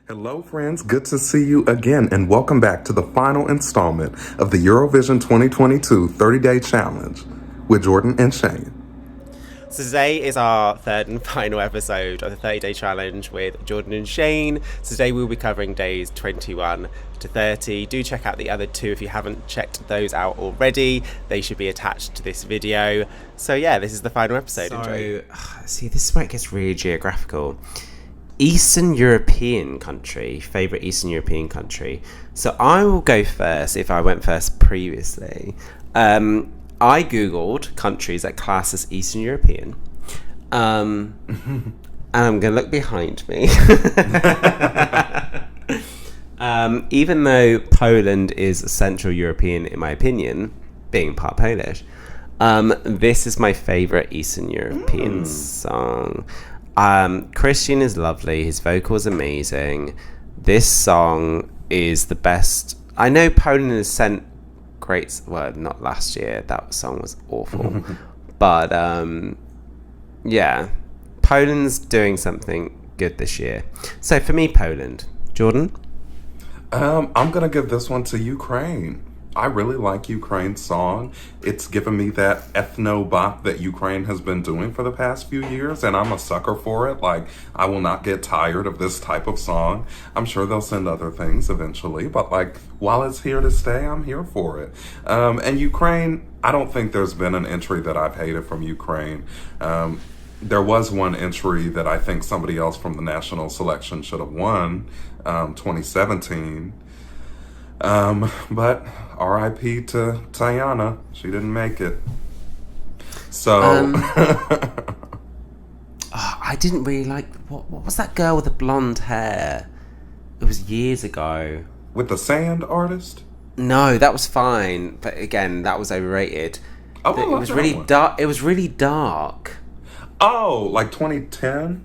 Hello, friends. Good to see you again, and welcome back to the final installment of the Eurovision 2022 30-Day Challenge with Jordan and Shane. So today is our third and final episode of the 30-Day Challenge with Jordan and Shane. So today we'll be covering days 21 to 30. Do check out the other two if you haven't checked those out already. They should be attached to this video. So yeah, this is the final episode. Enjoy. See, this is where it gets really geographical. Eastern European country, favourite Eastern European country. So I will go first if I went first previously. I googled countries that class as Eastern European. And I'm going to look behind me. Even though Poland is Central European in my opinion, being part Polish, this is my favourite Eastern European song. Christian is lovely. His vocal is amazing. This song is the best. I know Poland has sent great. Well, not last year. That song was awful. But yeah, Poland's doing something good this year. So for me, Poland. Jordan? I'm going to give this one to Ukraine. I really like Ukraine's song. It's given me that ethno-bop that Ukraine has been doing for the past few years, and I'm a sucker for it. Like, I will not get tired of this type of song. I'm sure they'll send other things eventually, but like, while it's here to stay, I'm here for it. And Ukraine, I don't think there's been an entry that I've hated from Ukraine. There was one entry that I think somebody else from the national selection should have won, 2017. But R.I.P. to Tayana. She didn't make it. So I didn't really like what was that girl with the blonde hair? It was years ago. With the sand artist? No, that was fine, but again, that was overrated. Oh, it was really dark. It was really dark. Oh, like 2010?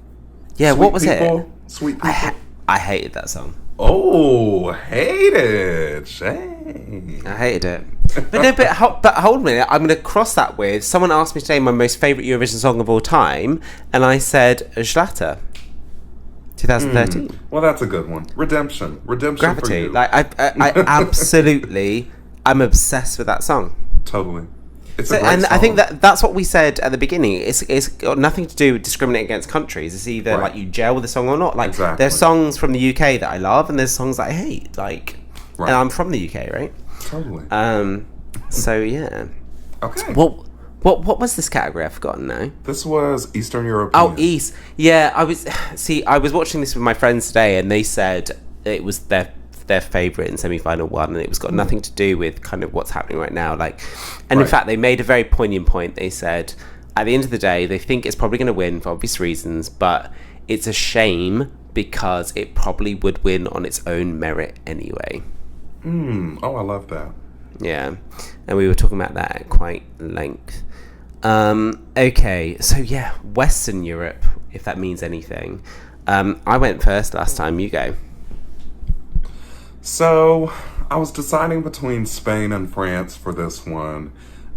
Yeah, Sweet what was People? it? Sweet People. I hated that song. Oh, hated. Shame. I hated it. But hold a minute. I'm going to cross that with someone asked me today my most favourite Eurovision song of all time, and I said Zlata, 2013. Well, that's a good one. Redemption Gravity. for you. Like I absolutely, I'm obsessed with that song. Totally. It's So, a great and song. I think that's what we said at the beginning. It's got nothing to do with discriminating against countries. It's either Right. like you gel with the song or not. Like Exactly. there's songs from the UK that I love, and there's songs that I hate. Like, Right. and I'm from the UK, right? Totally. So yeah. Okay. What was this category? I've forgotten now. This was Eastern European. Oh, East. Yeah, I was watching this with my friends today, and they said it was their favourite in semi-final one, and it was got nothing to do with kind of what's happening right now. Like, and in Right. fact, they made a very poignant point. They said, at the end of the day, they think it's probably going to win for obvious reasons, but it's a shame because it probably would win on its own merit anyway. Oh, I love that. Yeah, and we were talking about that at quite length. Okay, so yeah, Western Europe, if that means anything. I went first last time. You go. So, I was deciding between Spain and France for this one.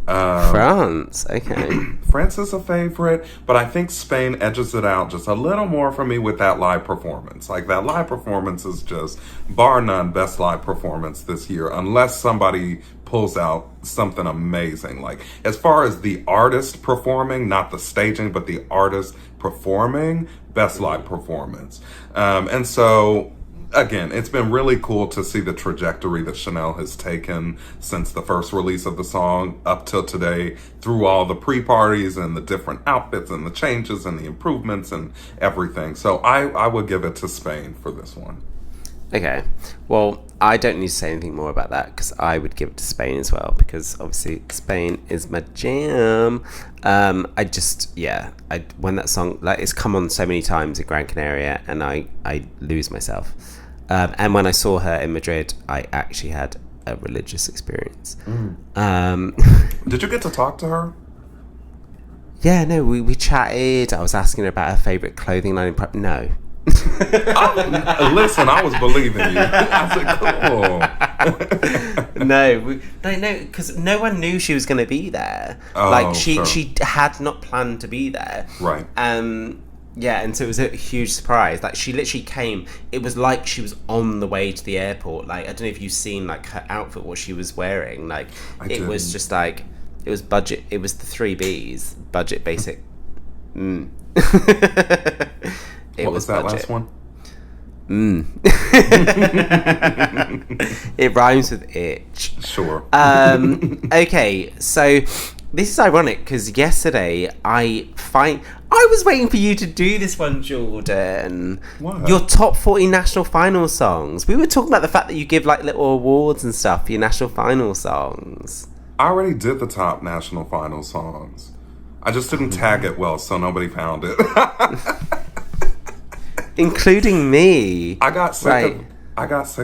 France, okay. France is a favorite, but I think Spain edges it out just a little more for me with that live performance. Like, that live performance is just, bar none, best live performance this year, unless somebody pulls out something amazing. Like, as far as the artist performing, not the staging, but the artist performing, best live performance. And so, again, it's been really cool to see the trajectory that Chanel has taken since the first release of the song up till today, through all the pre-parties and the different outfits and the changes and the improvements and everything. So I would give it to Spain for this one. Okay, well, I don't need to say anything more about that because I would give it to Spain as well, because obviously Spain is my jam. When that song, like, it's come on so many times in Gran Canaria, and I lose myself. And when I saw her in Madrid, I actually had a religious experience. Did you get to talk to her? Yeah, no, we chatted. I was asking her about her favourite clothing line. No. Listen, I was believing you. I said, cool. No, because no one knew she was going to be there. Oh, like sure. she had not planned to be there. Right. Yeah, and so it was a huge surprise. Like, she literally came. It was like she was on the way to the airport. Like, I don't know if you've seen like her outfit, what she was wearing. Like, it was just like, it was budget. It was the 3Bs, budget, basic. It What was that budget. last one? It rhymes with itch. Sure. Okay, so this is ironic because yesterday I was waiting for you to do this one, Jordan. What? Your top 40 national final songs. We were talking about the fact that you give like little awards and stuff for your national final songs. I already did the top national final songs. I just didn't tag it well, so nobody found it. Including me. I got sick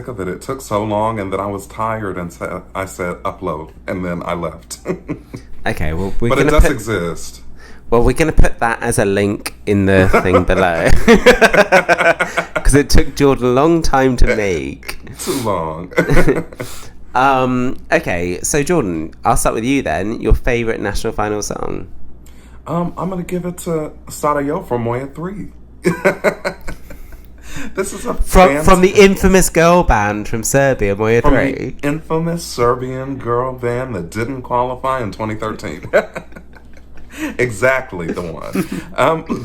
of it. It took so long, and then I was tired, and I said upload, and then I left. Okay, well, but it does exist. Well, we're going to put that as a link in the thing below. Because it took Jordan a long time to make. Too long. Okay, so Jordan, I'll start with you then. Your favourite national final song? I'm going to give it to Sarajevo from Moya 3. This is a from the infamous girl band from Serbia, Moya 3. The infamous Serbian girl band that didn't qualify in 2013. Exactly the one.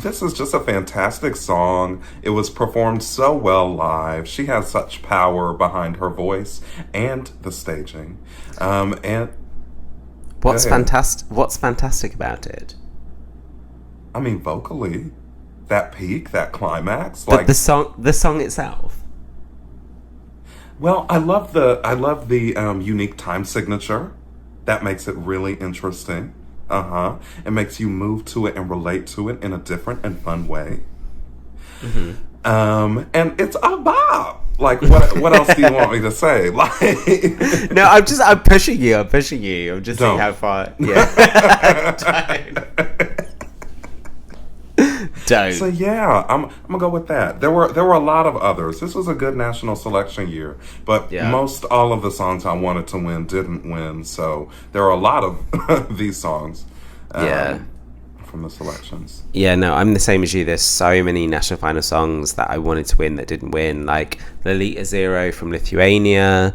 This is just a fantastic song. It was performed so well live. She has such power behind her voice and the staging. And what's fantastic about it? I mean, vocally, that peak, that climax, but like the song itself. Well, I love the unique time signature. That makes it really interesting. It makes you move to it and relate to it in a different and fun way. And it's a bop. Like, what else do you want me to say? Like, no, I'm pushing you. I'm just seeing how far. Yeah. Don't. So yeah, I'm gonna go with that. There were a lot of others. This was a good national selection year, but most all of the songs I wanted to win didn't win. So there are a lot of these songs. From the selections. Yeah, no, I'm the same as you. There's so many national final songs that I wanted to win that didn't win, like Lolita Zero from Lithuania,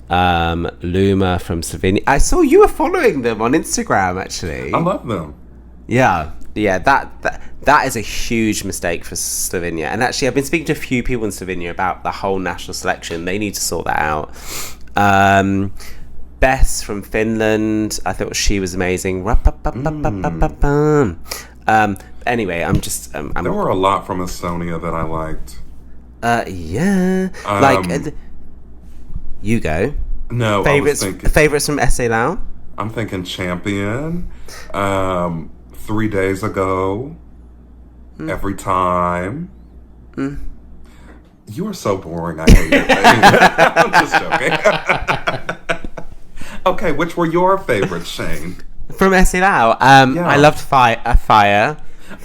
Luma from Slovenia. I saw you were following them on Instagram, actually. I love them. Yeah, that is a huge mistake for Slovenia. And actually, I've been speaking to a few people in Slovenia about the whole national selection. They need to sort that out. Bess from Finland, I thought she was amazing. Anyway, I'm just... there were a lot from Estonia that I liked. You go. No, Favorites from SA Lao? I'm thinking Champion. 3 days ago. Every time. You are so boring. I hate it. I'm just joking. Okay, which were your favorites, Shane? From SA Lao? I loved Fire.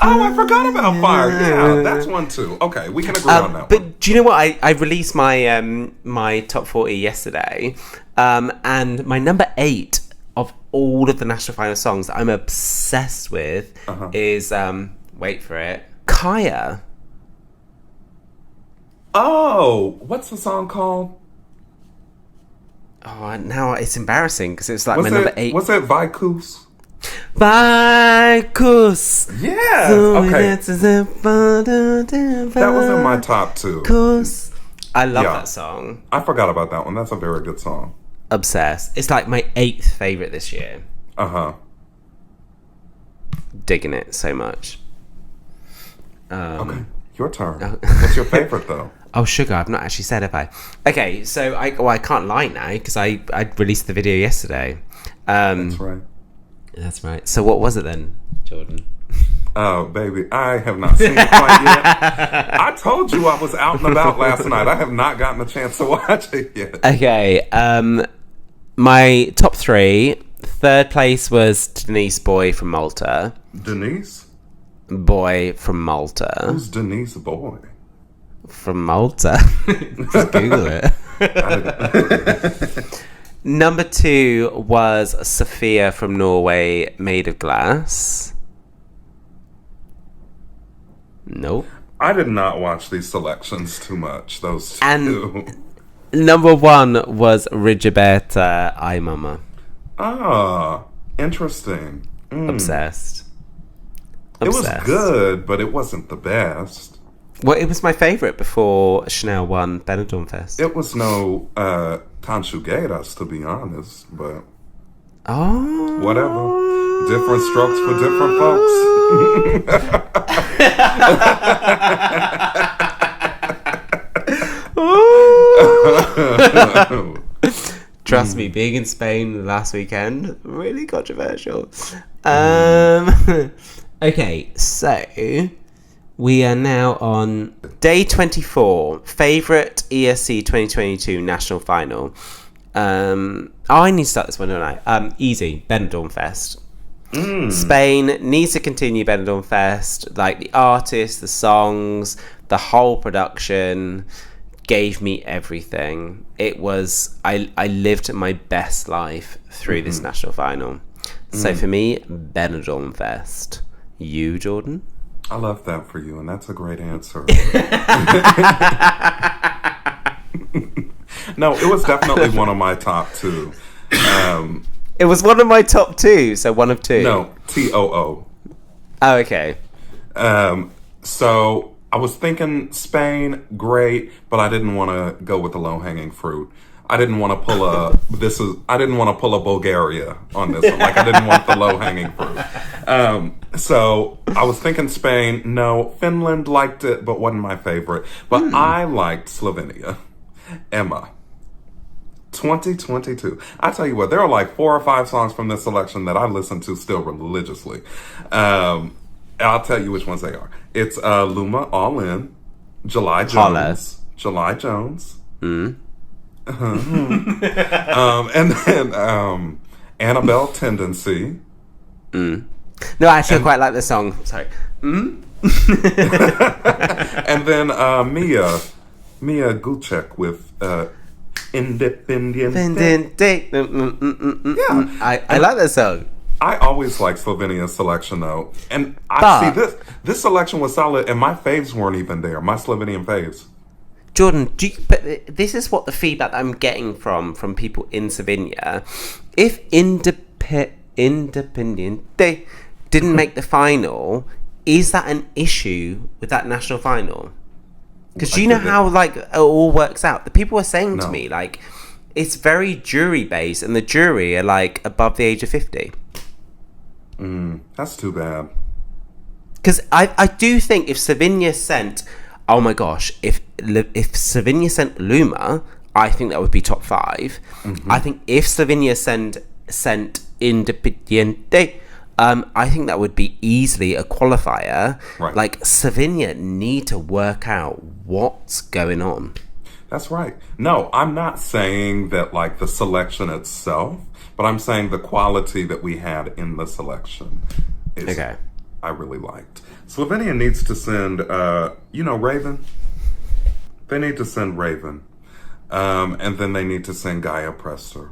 Oh, I forgot about Fire. Yeah, that's one too. Okay, we can agree on that one. But do you know what? I released my my top 40 yesterday, and my number 8 of all of the national final songs that I'm obsessed with is wait for it, Kaya. Oh, what's the song called? Oh, now it's embarrassing because it's like number 8. Was it Vikus? Vikus. Yeah. Okay. That was in my top 2. I love that song. I forgot about that one. That's a very good song. Obsessed. It's like my 8th favorite this year. Digging it so much. Okay, your turn. What's your favorite though? Oh, Sugar. I've not actually said, have I? Okay, so I can't lie now because I released the video yesterday. That's right. So what was it then, Jordan? Oh, baby, I have not seen it quite yet. I told you I was out and about last night. I have not gotten a chance to watch it yet. Okay, my top 3. Third place was Denise Boy from Malta. Denise? Boy from Malta. Who's Denise Boy? From Malta. Just Google it. Number 2 was Sophia from Norway, Made of Glass. Nope. I did not watch these selections too much. Those two. And number 1 was Rigoberta Ay Mama. Ah, interesting. Obsessed. It was good, but it wasn't the best. Well, it was my favourite before Chanel won Benidorm Fest. It was no Conjugadas, to be honest, but whatever. Different strokes for different folks. Trust me, being in Spain last weekend, really controversial. Okay, so we are now on day 24, favourite ESC 2022 national final. I need to start this one, don't I? Easy, Benidorm Fest. Spain needs to continue Benidorm Fest. Like, the artists, the songs, the whole production gave me everything. It was, I lived my best life through this national final. So for me, Benidorm Fest. You, Jordan? I love that for you, and that's a great answer. No, it was definitely one of my top 2. It was one of my top 2, so one of 2. No, TOO. Oh, okay. So I was thinking Spain, great, but I didn't want to go with the low-hanging fruit. I didn't want to pull a Bulgaria on this one. Like, I didn't want the low-hanging fruit. So I was thinking Spain. No, Finland liked it, but wasn't my favorite. But I liked Slovenia. Emma. 2022. I tell you what, there are like 4 or 5 songs from this selection that I listen to still religiously. I'll tell you which ones they are. It's Luma, All In, July Jones. July Jones. And then Annabelle Tendency. No, actually, I quite like this song. Sorry. And then Mia Gucek with Independiente. Yeah, I like that song. I always like Slovenia's selection though, and I see this selection was solid, and my faves weren't even there. My Slovenian faves. Jordan, but this is what the feedback that I'm getting from people in Slovenia. If Independiente didn't make the final, is that an issue with that national final? Because do you know how like it all works out? The people were saying to me like it's very jury based, and the jury are like above the age of 50. That's too bad. Because I do think if Slovenia sent, oh my gosh, if Slovenia sent Luma, I think that would be top 5. I think if Slovenia sent Independiente, I think that would be easily a qualifier. Right. Like, Slovenia need to work out what's going on. That's right. No, I'm not saying that like the selection itself, but I'm saying the quality that we had in the selection is I really liked. Slovenia needs to send Raven. They need to send Raven. And then they need to send Gaia Presser.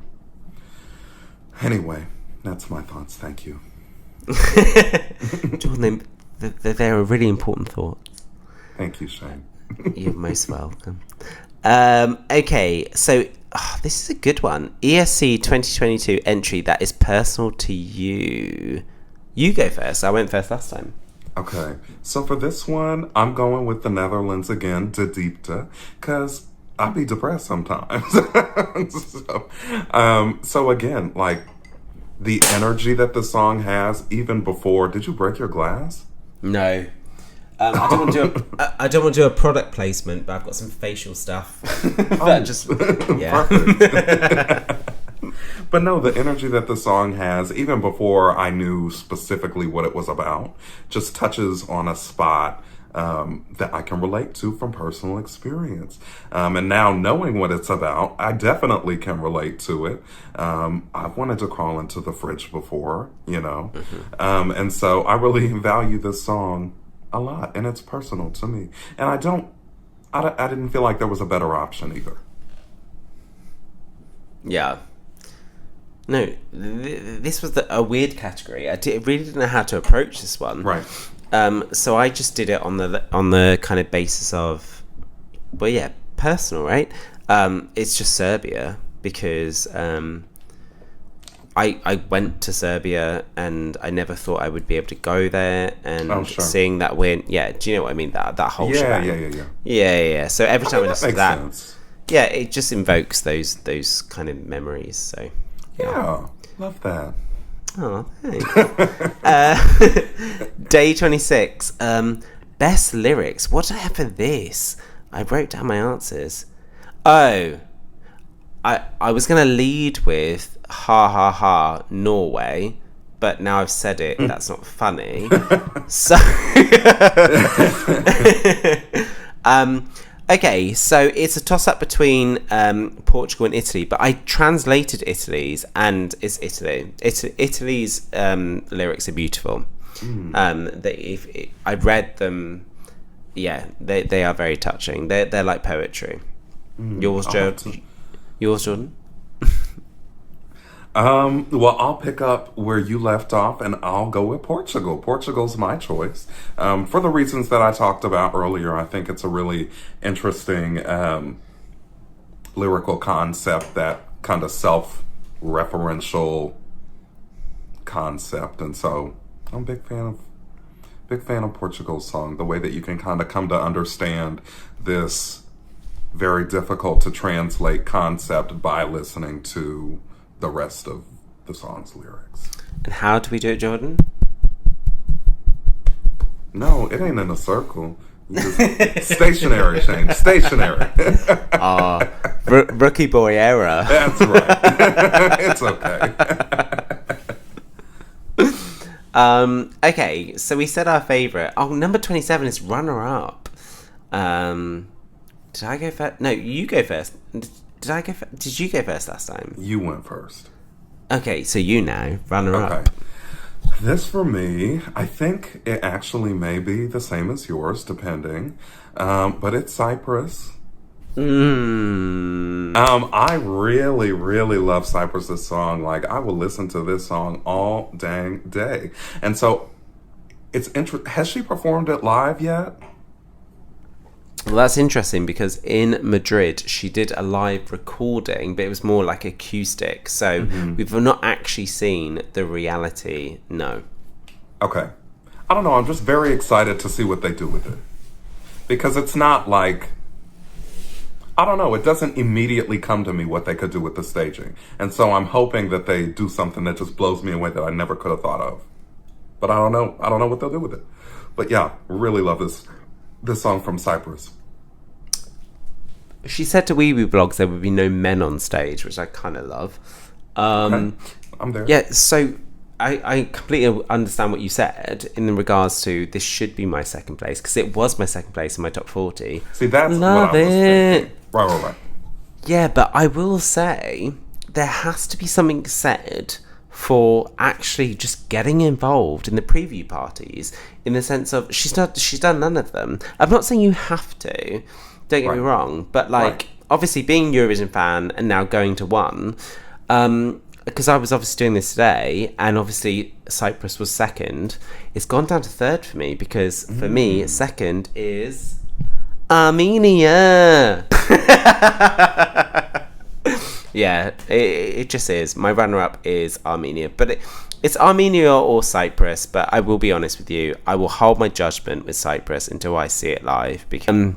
Anyway, that's my thoughts. Thank you. Jordan, they're a really important thought. Thank you, Shane. You're most welcome. Okay, so this is a good one. ESC 2022 entry that is personal to you. You go first. I went first last time. Okay, so for this one, I'm going with the Netherlands again, De Diepte, because I be depressed sometimes. So again, like the energy that the song has, even before. Did you break your glass? No. I don't want to do a product placement, but I've got some facial stuff. Perfect. But no, the energy that the song has, even before I knew specifically what it was about, just touches on a spot that I can relate to from personal experience. And now knowing what it's about, I definitely can relate to it. I've wanted to crawl into the fridge before, and so I really value this song a lot, and it's personal to me. And I didn't feel like there was a better option either. Yeah. No, this was a weird category. I really didn't know how to approach this one. Right. So I just did it on the kind of basis of, well, yeah, personal, right? It's just Serbia because I went to Serbia and I never thought I would be able to go there, and seeing that win, yeah, do you know what I mean? That whole shebang. Yeah. So every time I listen to that, yeah, it just invokes those kind of memories. So yeah, love that. Oh, thanks. Day 26. Best lyrics. What did I have for this? I wrote down my answers. Oh, I was going to lead with ha ha ha Norway, but now I've said it, that's not funny. So, okay, so it's a toss-up between Portugal and Italy, but I translated Italy's, and it's Italy. Italy's lyrics are beautiful. I read them. Yeah, they are very touching. They're like poetry. Yours, Jordan? Well, I'll pick up where you left off, and I'll go with Portugal. Portugal's my choice. For the reasons that I talked about earlier, I think it's a really interesting lyrical concept, that kind of self-referential concept. And so I'm a big fan of Portugal's song, the way that you can kind of come to understand this very difficult to translate concept by listening to the rest of the song's lyrics. And how do we do it, Jordan? No, it ain't in a circle. Stationary, Shane. Stationary. Rookie boy era. That's right. It's okay. Okay, so we said our favourite. Oh, number 27 is runner-up. Did I go first? No, you go first. Did I go? Did you go first last time? You went first. Okay, so you now runner-up. Okay. This for me, I think it actually may be the same as yours, depending. But it's Cyprus. I really, really love Cyprus's song. Like, I will listen to this song all dang day. And so, it's has she performed it live yet? Well, that's interesting because in Madrid she did a live recording, but it was more like acoustic. So we've not actually seen the reality. No. Okay. I don't know. I'm just very excited to see what they do with it. Because it's not like, I don't know, it doesn't immediately come to me what they could do with the staging. And so I'm hoping that they do something that just blows me away that I never could have thought of. But I don't know. I don't know what they'll do with it. But yeah, really love this song from Cyprus. She said to Wee Wee Blogs there would be no men on stage, which I kind of love. Okay. I'm there. Yeah, so I completely understand what you said in regards to this should be my second place, because it was my second place in my top 40. See, that's love what I was it. thinking. Right. Yeah, but I will say there has to be something said for actually just getting involved in the preview parties, in the sense of she's done none of them. I'm not saying you have to, don't get me wrong, but obviously being a Eurovision fan and now going to one, because I was obviously doing this today, and obviously Cyprus was second, it's gone down to third for me, because for me second is Armenia. Yeah, it just is. My runner-up is Armenia, but it's Armenia or Cyprus. But I will be honest with you, I will hold my judgment with Cyprus until I see it live. Because,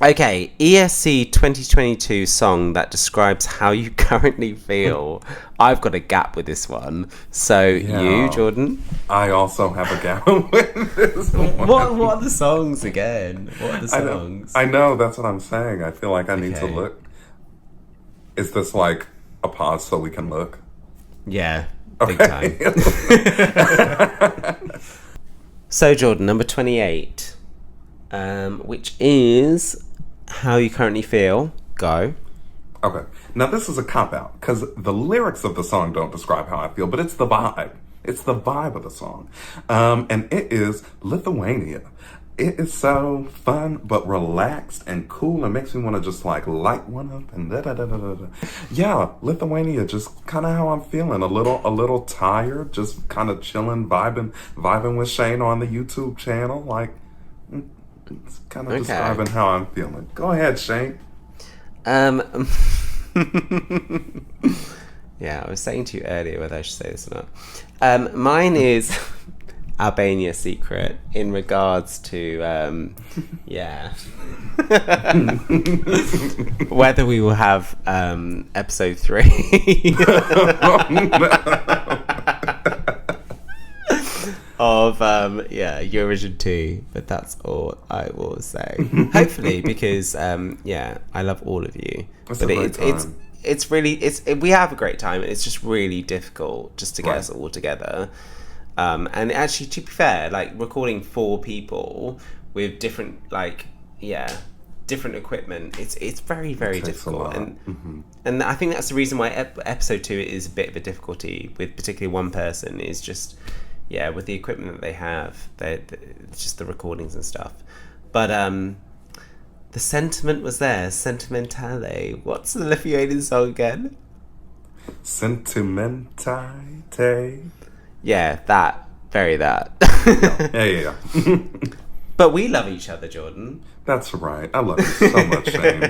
okay, ESC 2022 song that describes how you currently feel. I've got a gap with this one. So you, Jordan? I also have a gap with this one. What are the songs again? What are the songs? I know, that's what I'm saying. I feel like I need to look. Is this like a pause so we can look? Yeah, okay. big time. So, Jordan, number 28, which is How You Currently Feel. Go. Okay. Now, this is a cop-out, because the lyrics of the song don't describe how I feel, but it's the vibe. It's the vibe of the song. And it is Lithuania. It is so fun, but relaxed and cool, and makes me want to just like light one up and da da da da da. Yeah, Lithuania, just kind of how I'm feeling. A little tired, just kind of chilling, vibing with Shane on the YouTube channel. Like, it's kind of describing how I'm feeling. Go ahead, Shane. Yeah, I was saying to you earlier whether I should say this or not. Mine is Albania Secret in regards to, whether we will have episode 3 of Eurovision 2, but that's all I will say. Hopefully, because I love all of you. It's really we have a great time. It's just really difficult just to get us all together. And actually, to be fair, like recording 4 people with different different equipment, it's very, very difficult. And I think that's the reason why episode 2 is a bit of a difficulty with particularly one person, is just with the equipment that they have, it's just the recordings and stuff. But the sentiment was there. Sentimentale. What's the Lithuanian song again? Sentimentate. Yeah, that. Very that. Yeah. But we love each other, Jordan. That's right. I love you so much, Shane.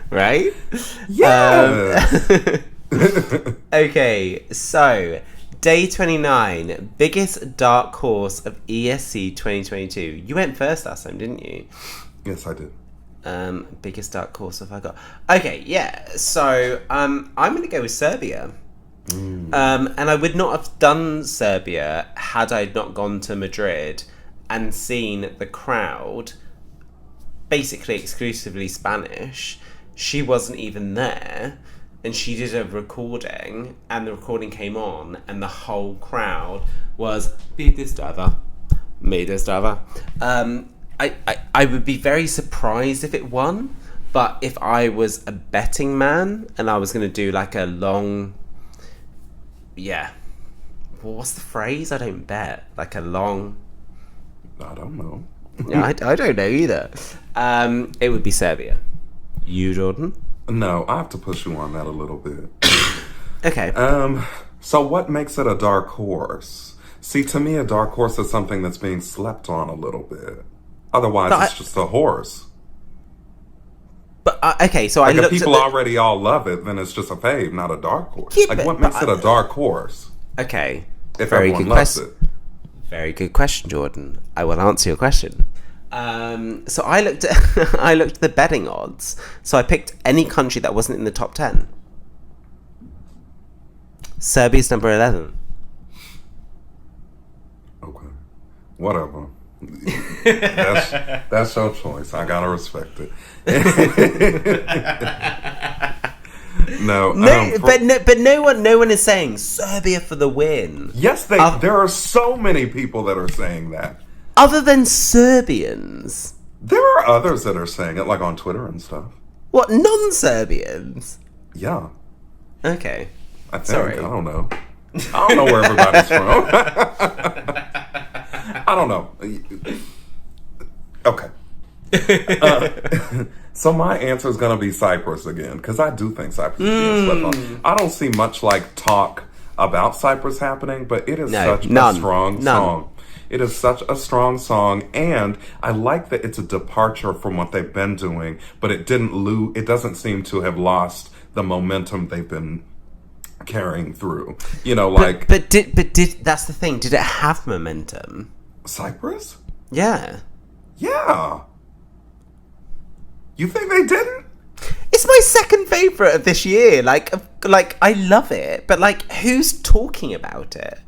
Right? Yes! Okay, so day 29, biggest dark horse of ESC 2022. You went first last time, didn't you? Yes, I did. Biggest dark horse have I got? Okay, yeah. So I'm going to go with Serbia. And I would not have done Serbia had I not gone to Madrid and seen the crowd basically exclusively Spanish. She wasn't even there, and she did a recording, and the recording came on, and the whole crowd was "Beat this driver, me this driver." I would be very surprised if it won, but if I was a betting man and I was going to do like a long, well, what's the phrase? I don't bet. Like a long. I don't know. Yeah, I don't know either. It would be Serbia. You, Jordan? No, I have to push you on that a little bit. Okay. So what makes it a dark horse? See, to me, a dark horse is something that's being slept on a little bit. Otherwise, it's just a horse. But okay, so like I looked if people at already all love it, then it's just a fave, not a dark horse. Yeah, like what makes it a dark horse? Okay, if everyone loves it. Very good question, Jordan. I will answer your question. So I looked at I looked at the betting odds. So I picked any country that wasn't in the top 10. Serbia's number 11. Okay, whatever. that's your choice. I gotta respect it. But no one is saying Serbia for the win. Yes, there are so many people that are saying that. Other than Serbians. There are others that are saying it, like on Twitter and stuff. What, non-Serbians? Yeah. Okay. I think. Sorry. I don't know. I don't know where everybody's from. I don't know. Okay. So my answer is going to be Cyprus again, because I do think Cyprus is being slept on. I don't see much like talk about Cyprus happening, but it is such a strong song. It is such a strong song, and I like that it's a departure from what they've been doing, but it doesn't seem to have lost the momentum they've been carrying through. You know, like But did that's the thing, did it have momentum? Cyprus? Yeah. Yeah. You think they didn't? It's my second favourite of this year. Like I love it, but like who's talking about it?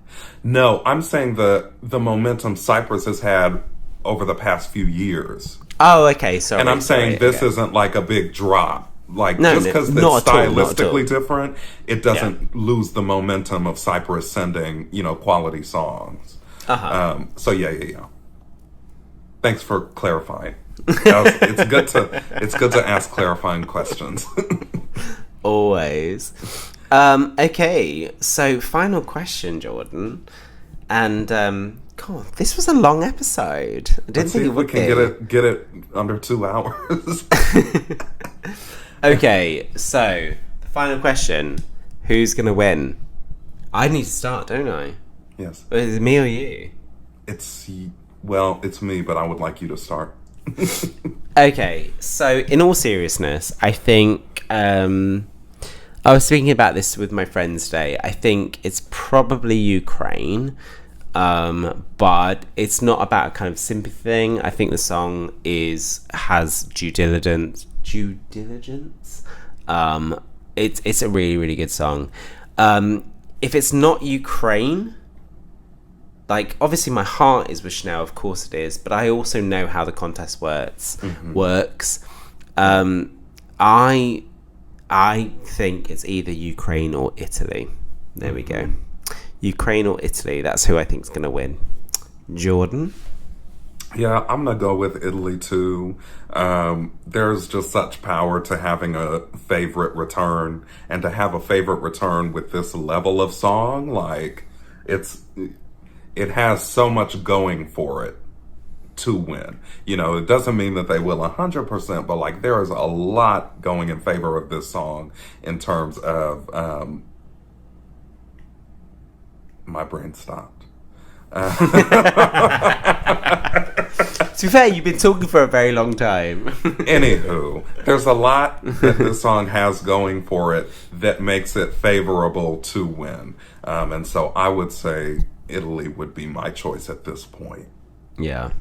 No, I'm saying the momentum Cyprus has had over the past few years. Oh, okay, sorry. And I'm saying this isn't like a big drop. Like, just because it's stylistically different, it doesn't lose the momentum of Cyprus sending, quality songs. So yeah. Thanks for clarifying. It's good to ask clarifying questions. Always. Okay, so final question, Jordan, and God, this was a long episode. I didn't Let's see think it if we would can be. get it under 2 hours. Okay, so the final question: who's gonna win? I need to start, don't I? Yes. Is it me or you? It's me, but I would like you to start. Okay, so in all seriousness, I think I was speaking about this with my friends today. I think it's probably Ukraine, but it's not about a kind of sympathy thing. I think the song has due diligence. It's a really, really good song. If it's not Ukraine, like, obviously my heart is with Chanel, of course it is, but I also know how the contest works. I think it's either Ukraine or Italy. There we go. Ukraine or Italy, that's who I think is going to win. Jordan? Yeah, I'm going to go with Italy too. There's just such power to having a favorite return, and to have a favorite return with this level of song, like, it has so much going for it to win. You know, it doesn't mean that they will 100%, but like, there is a lot going in favor of this song in terms of, my brain stopped. To be fair, you've been talking for a very long time. Anywho, there's a lot that this song has going for it that makes it favorable to win. And so I would say Italy would be my choice at this point. Yeah.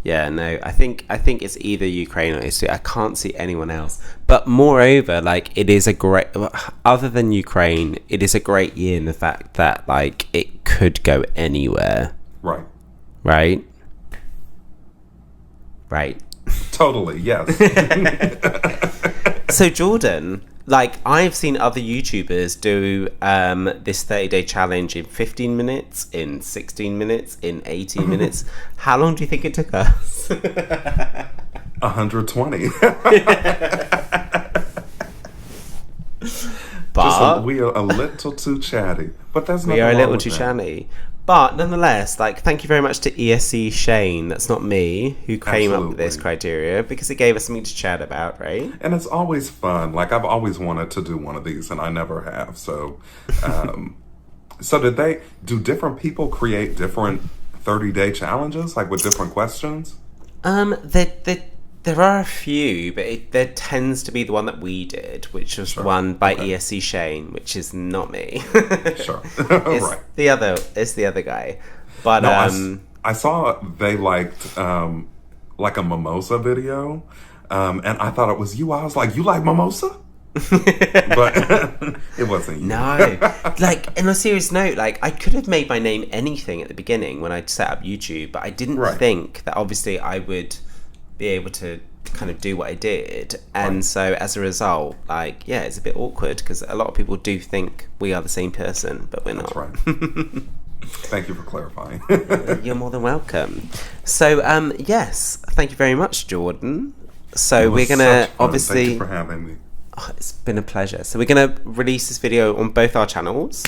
Yeah, no, I think it's either Ukraine or Italy. I can't see anyone else. But moreover, like, it is a great, other than Ukraine, it is a great year in the fact that, like, it could go anywhere. Right. Right? Right. Totally, yes. So, Jordan, like, I've seen other YouTubers do this 30-day challenge in 15 minutes, in 16 minutes, in 18 minutes. How long do you think it took us? 120. But we are a little too chatty. But there's nothing we are a wrong little with too that. chatty. But nonetheless, like, thank you very much to ESC Shane, that's not me, who came up with this Absolutely. criteria, because it gave us something to chat about, right? And it's always fun. Like, I've always wanted to do one of these, and I never have. So, so do different people create different 30-day challenges, like with different questions? There are a few, but there tends to be the one that we did, which was one by ESC Shane, which is not me. Sure. It's Right. the other guy. But No, I saw they liked like a mimosa video, and I thought it was you. I was like, you like mimosa? But it wasn't you. no, like, on a serious note, like, I could have made my name anything at the beginning when I set up YouTube, but I didn't Right. think that obviously I would be able to kind of do what I did, and Right. so as a result, like, yeah, it's a bit awkward because a lot of people do think we are the same person, but we're That's not. right. Thank you for clarifying. You're more than welcome. So, yes, thank you very much, Jordan. So we're gonna obviously. Thank you for having me. Oh, it's been a pleasure. So we're gonna release this video on both our channels.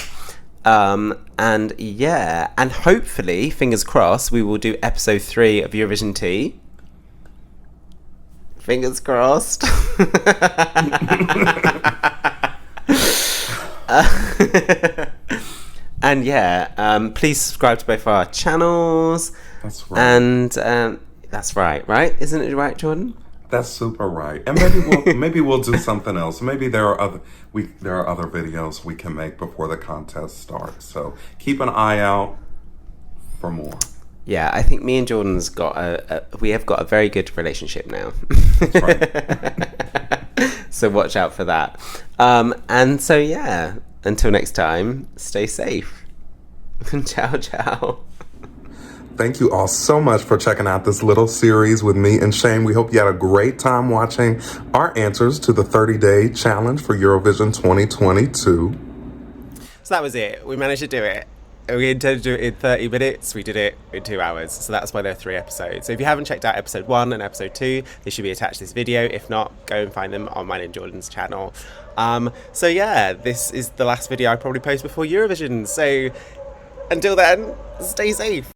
And yeah, and hopefully, fingers crossed, we will do episode 3 of Eurovision Tea. Fingers crossed. And yeah, please subscribe to both our channels. That's right. And that's right? Isn't it right, Jordan? That's super right. And maybe we'll do something else. Maybe there are other videos we can make before the contest starts. So keep an eye out for more. Yeah, I think me and Jordan's got we have got a very good relationship now. That's right. So watch out for that. And so yeah, until next time, stay safe. Ciao, ciao. Thank you all so much for checking out this little series with me and Shane. We hope you had a great time watching our answers to the 30-day challenge for Eurovision 2022. So that was it. We managed to do it. We intended to do it in 30 minutes. We did it in 2 hours. So that's why there are 3 episodes. So if you haven't checked out episode 1 and episode 2, they should be attached to this video. If not, go and find them on mine and Jordan's channel. So yeah, this is the last video I probably post before Eurovision. So until then, stay safe.